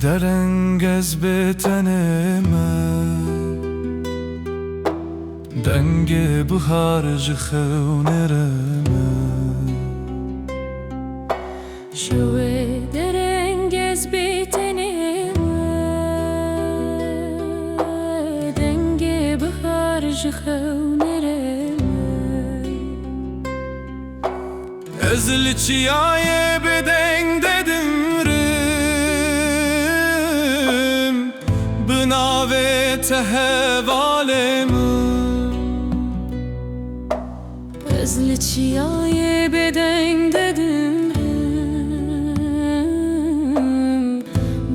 درنگز به تنمه دنگ بهار جخونرمه شوه درنگز به تنمه دنگ بهار جخونرمه ازل چیای بدنگ dedimrim Bına ve tehevalemi Özlü çiyaye beden dedimrim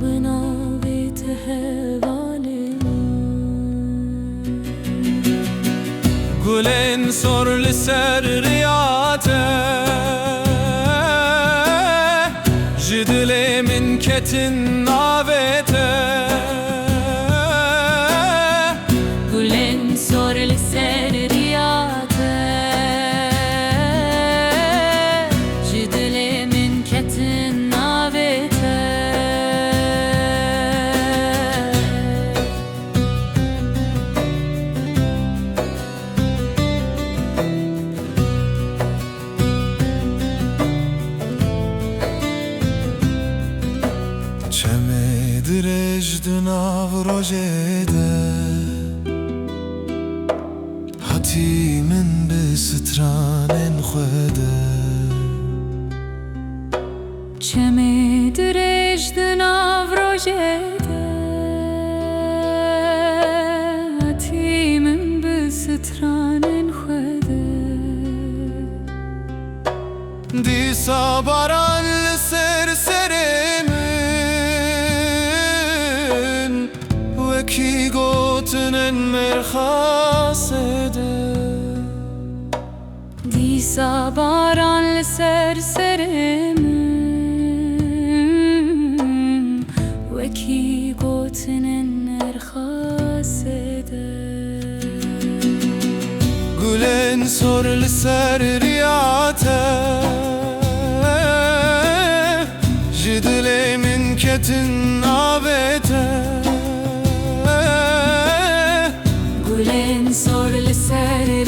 Bına ve tehevalemi Gülen sorlu ser riyate Jidile ketin navete Gülen sorlu ser riyate Jidile ketin navete چمه درجد ناو روجده حتیمن به سترانن خوده چمه درجد ناو روجده حتیمن به سترانن خوده دیسا باران لسر سرمن وکی گوتنن مرخاسده دیسا باران لسر سرمن وکی گوتنن نرخاسده گلن سر لسر ریاته جدل من ketin avete Gülen sorlu ser